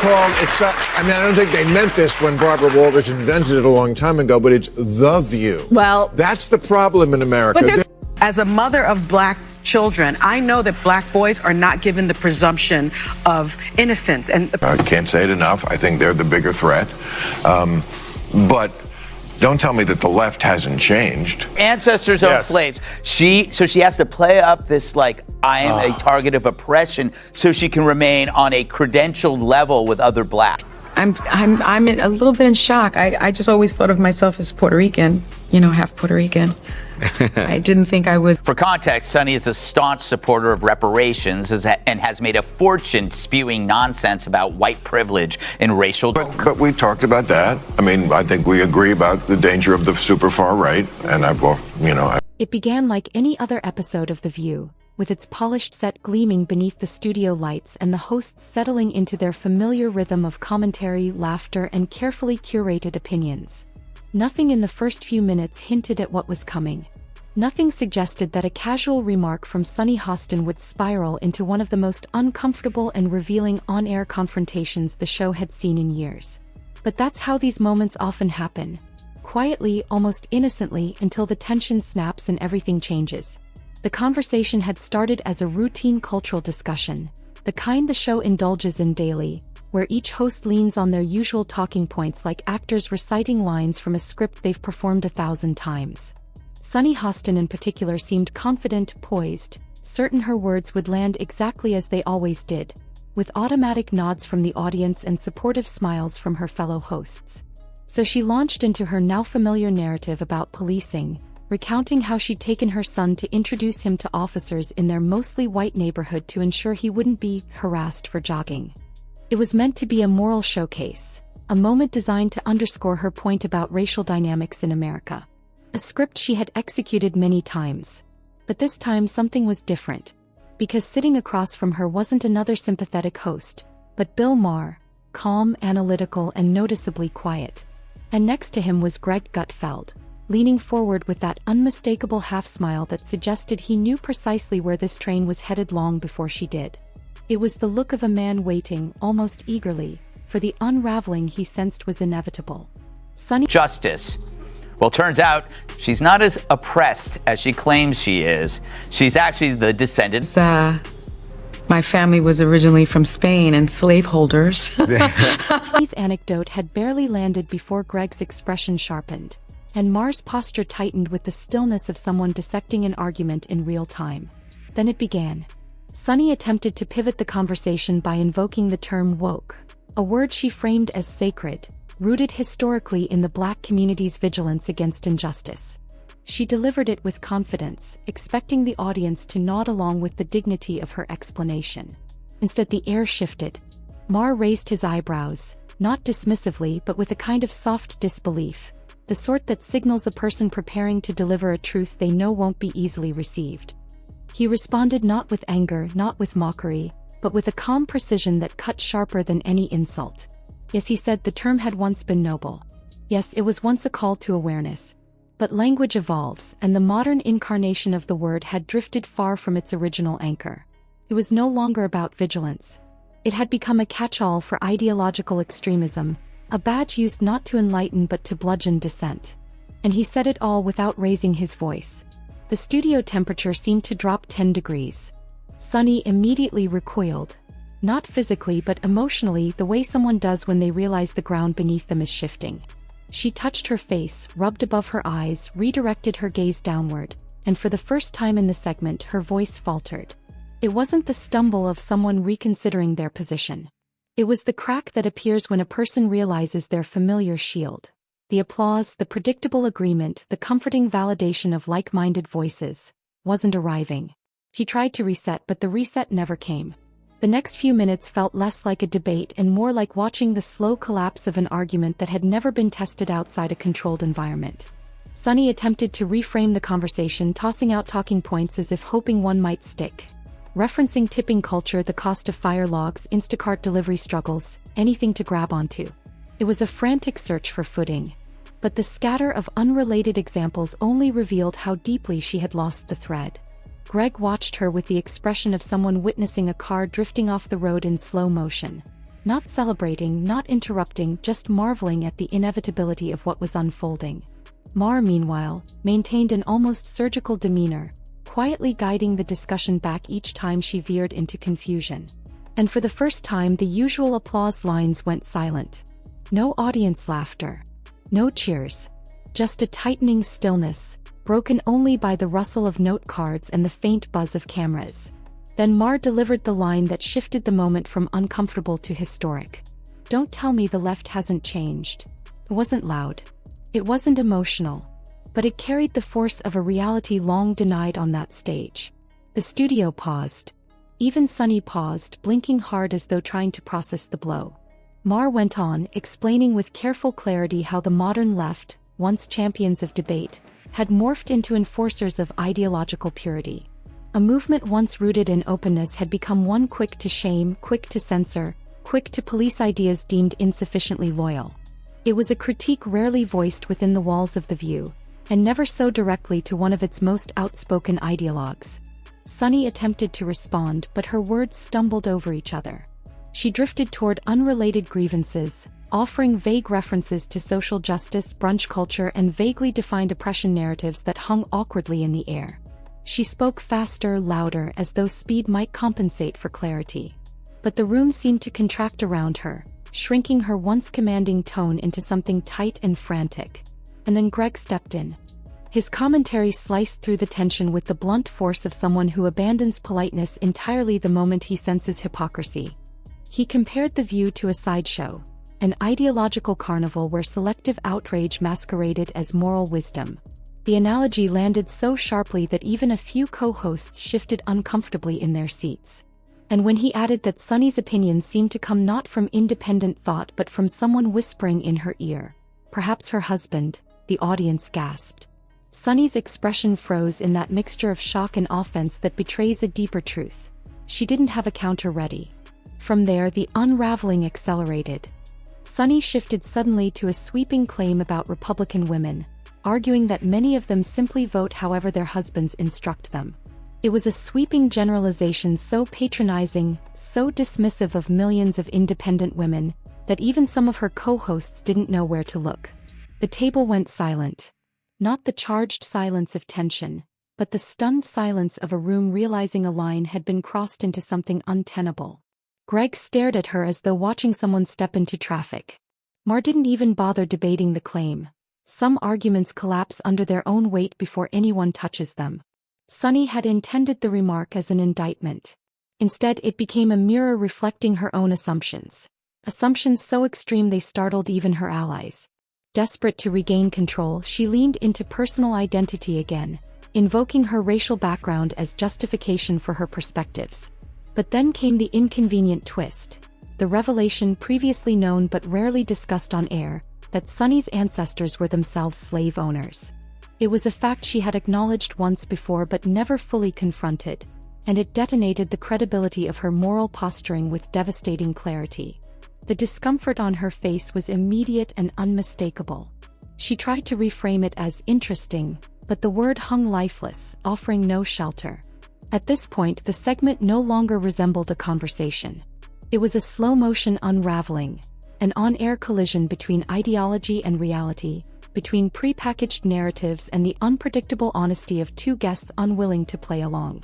called, I mean, I don't think they meant this when Barbara Walters invented it a long time ago, but it's The View. Well, that's the problem in America. As a mother of black children, I know that black boys are not given the presumption of innocence. And I can't say it enough. I think they're the bigger threat. But don't tell me that the left hasn't changed. Ancestors owned slaves. So she has to play up this, like, I am a target of oppression so she can remain on a credentialed level with other blacks. I'm a little bit in shock. I just always thought of myself as Puerto Rican, half Puerto Rican. I didn't think I was. For context, Sunny is a staunch supporter of reparations and has made a fortune spewing nonsense about white privilege and racial. But we talked about that. I mean, I think we agree about the danger of the super far right, and It began like any other episode of The View, with its polished set gleaming beneath the studio lights and the hosts settling into their familiar rhythm of commentary, laughter, and carefully curated opinions. Nothing in the first few minutes hinted at what was coming. Nothing suggested that a casual remark from Sunny Hostin would spiral into one of the most uncomfortable and revealing on-air confrontations the show had seen in years. But that's how these moments often happen. Quietly, almost innocently, until the tension snaps and everything changes. The conversation had started as a routine cultural discussion, the kind the show indulges in daily, where each host leans on their usual talking points like actors reciting lines from a script they've performed 1,000 times. Sunny Hostin in particular seemed confident, poised, certain her words would land exactly as they always did, with automatic nods from the audience and supportive smiles from her fellow hosts. So she launched into her now familiar narrative about policing, recounting how she'd taken her son to introduce him to officers in their mostly white neighborhood to ensure he wouldn't be harassed for jogging. It was meant to be a moral showcase, a moment designed to underscore her point about racial dynamics in America. A script she had executed many times. But this time something was different, because sitting across from her wasn't another sympathetic host, but Bill Maher, calm, analytical, and noticeably quiet. And next to him was Greg Gutfeld, leaning forward with that unmistakable half-smile that suggested he knew precisely where this train was headed long before she did. It was the look of a man waiting, almost eagerly, for the unraveling he sensed was inevitable. Sunny Justice. Well, turns out she's not as oppressed as she claims she is. She's actually the descendant. My family was originally from Spain and slaveholders. Sunny's anecdote had barely landed before Greg's expression sharpened, and Maher's posture tightened with the stillness of someone dissecting an argument in real time. Then it began. Sunny attempted to pivot the conversation by invoking the term woke, a word she framed as sacred, rooted historically in the black community's vigilance against injustice. She delivered it with confidence, expecting the audience to nod along with the dignity of her explanation. Instead, the air shifted. Maher raised his eyebrows, not dismissively but with a kind of soft disbelief, the sort that signals a person preparing to deliver a truth they know won't be easily received. He responded not with anger, not with mockery, but with a calm precision that cut sharper than any insult. Yes, he said, the term had once been noble. Yes, it was once a call to awareness. But language evolves, and the modern incarnation of the word had drifted far from its original anchor. It was no longer about vigilance. It had become a catch-all for ideological extremism, a badge used not to enlighten but to bludgeon dissent. And he said it all without raising his voice. The studio temperature seemed to drop 10 degrees. Sunny immediately recoiled. Not physically but emotionally, the way someone does when they realize the ground beneath them is shifting. She touched her face, rubbed above her eyes, redirected her gaze downward, and for the first time in the segment her voice faltered. It wasn't the stumble of someone reconsidering their position. It was the crack that appears when a person realizes their familiar shield. The applause, the predictable agreement, the comforting validation of like-minded voices, wasn't arriving. He tried to reset, but the reset never came. The next few minutes felt less like a debate and more like watching the slow collapse of an argument that had never been tested outside a controlled environment. Sunny attempted to reframe the conversation, tossing out talking points as if hoping one might stick. Referencing tipping culture, the cost of fire logs, Instacart delivery struggles, anything to grab onto. It was a frantic search for footing. But the scatter of unrelated examples only revealed how deeply she had lost the thread. Greg watched her with the expression of someone witnessing a car drifting off the road in slow motion. Not celebrating, not interrupting, just marveling at the inevitability of what was unfolding. Maher, meanwhile, maintained an almost surgical demeanor, quietly guiding the discussion back each time she veered into confusion. And for the first time, the usual applause lines went silent. No audience laughter. No cheers. Just a tightening stillness, broken only by the rustle of note cards and the faint buzz of cameras. Then Maher delivered the line that shifted the moment from uncomfortable to historic. "Don't tell me the left hasn't changed." It wasn't loud. It wasn't emotional. But it carried the force of a reality long denied on that stage. The studio paused. Even Sunny paused, blinking hard as though trying to process the blow. Maher went on, explaining with careful clarity how the modern left, once champions of debate, had morphed into enforcers of ideological purity. A movement once rooted in openness had become one quick to shame, quick to censor, quick to police ideas deemed insufficiently loyal. It was a critique rarely voiced within the walls of The View, and never so directly to one of its most outspoken ideologues. Sunny attempted to respond, but her words stumbled over each other. She drifted toward unrelated grievances, offering vague references to social justice, brunch culture, and vaguely defined oppression narratives that hung awkwardly in the air. She spoke faster, louder, as though speed might compensate for clarity. But the room seemed to contract around her, shrinking her once commanding tone into something tight and frantic. And then Greg stepped in. His commentary sliced through the tension with the blunt force of someone who abandons politeness entirely the moment he senses hypocrisy. He compared The View to a sideshow, an ideological carnival where selective outrage masqueraded as moral wisdom. The analogy landed so sharply that even a few co-hosts shifted uncomfortably in their seats. And when he added that Sunny's opinions seemed to come not from independent thought but from someone whispering in her ear, perhaps her husband, the audience gasped. Sunny's expression froze in that mixture of shock and offense that betrays a deeper truth. She didn't have a counter ready. From there, the unraveling accelerated. Sunny shifted suddenly to a sweeping claim about Republican women, arguing that many of them simply vote however their husbands instruct them. It was a sweeping generalization so patronizing, so dismissive of millions of independent women, that even some of her co-hosts didn't know where to look. The table went silent. Not the charged silence of tension, but the stunned silence of a room realizing a line had been crossed into something untenable. Greg stared at her as though watching someone step into traffic. Maher didn't even bother debating the claim. Some arguments collapse under their own weight before anyone touches them. Sunny had intended the remark as an indictment. Instead, it became a mirror reflecting her own assumptions. Assumptions so extreme they startled even her allies. Desperate to regain control, she leaned into personal identity again, invoking her racial background as justification for her perspectives. But then came the inconvenient twist, the revelation previously known but rarely discussed on air, that Sunny's ancestors were themselves slave owners. It was a fact she had acknowledged once before but never fully confronted, and it detonated the credibility of her moral posturing with devastating clarity. The discomfort on her face was immediate and unmistakable. She tried to reframe it as interesting, but the word hung lifeless, offering no shelter. At this point, the segment no longer resembled a conversation. It was a slow-motion unraveling, an on-air collision between ideology and reality, between prepackaged narratives and the unpredictable honesty of two guests unwilling to play along.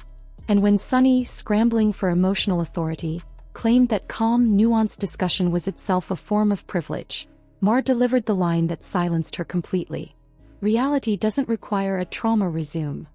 And when Sunny, scrambling for emotional authority, claimed that calm, nuanced discussion was itself a form of privilege, Maher delivered the line that silenced her completely. Reality doesn't require a trauma resume.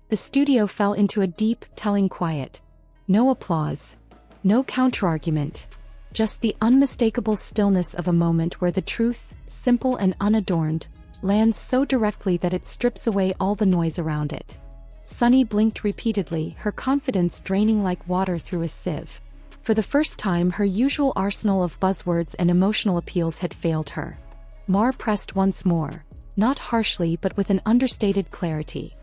The studio fell into a deep, telling quiet. No applause. No counterargument. Just the unmistakable stillness of a moment where the truth, simple and unadorned, lands so directly that it strips away all the noise around it. Sunny blinked repeatedly, her confidence draining like water through a sieve. For the first time, her usual arsenal of buzzwords and emotional appeals had failed her. Maher pressed once more, not harshly but with an understated clarity.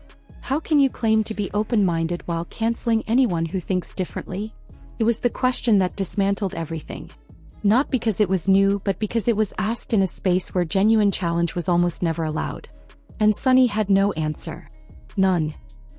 How can you claim to be open-minded while canceling anyone who thinks differently? It was the question that dismantled everything. Not because it was new, but because it was asked in a space where genuine challenge was almost never allowed. And Sunny had no answer. None.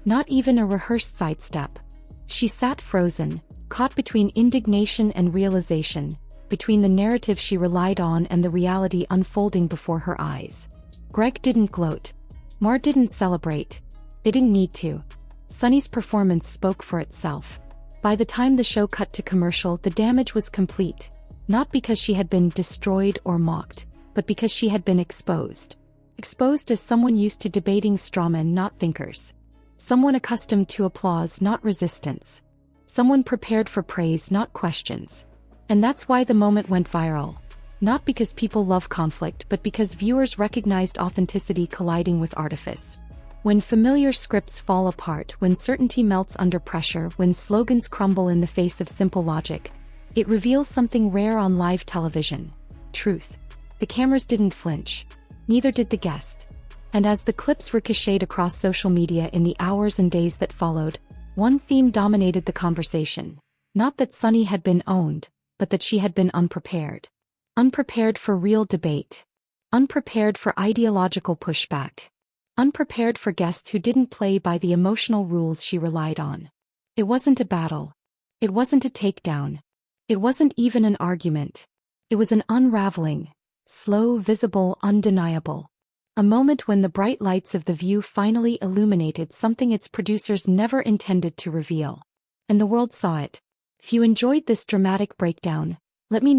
Not even a rehearsed sidestep. She sat frozen, caught between indignation and realization, between the narrative she relied on and the reality unfolding before her eyes. Greg didn't gloat. Maher didn't celebrate. They didn't need to. Sunny's performance spoke for itself. By the time the show cut to commercial, the damage was complete. Not because she had been destroyed or mocked, but because she had been exposed. Exposed as someone used to debating strawmen, not thinkers. Someone accustomed to applause, not resistance. Someone prepared for praise, not questions. And that's why the moment went viral. Not because people love conflict, but because viewers recognized authenticity colliding with artifice. When familiar scripts fall apart, when certainty melts under pressure, when slogans crumble in the face of simple logic, it reveals something rare on live television. Truth. The cameras didn't flinch. Neither did the guest. And as the clips ricocheted across social media in the hours and days that followed, one theme dominated the conversation. Not that Sunny had been owned, but that she had been unprepared. Unprepared for real debate. Unprepared for ideological pushback. Unprepared for guests who didn't play by the emotional rules she relied on. It wasn't a battle. It wasn't a takedown. It wasn't even an argument. It was an unraveling. Slow, visible, undeniable. A moment when the bright lights of The View finally illuminated something its producers never intended to reveal. And the world saw it. If you enjoyed this dramatic breakdown, let me know.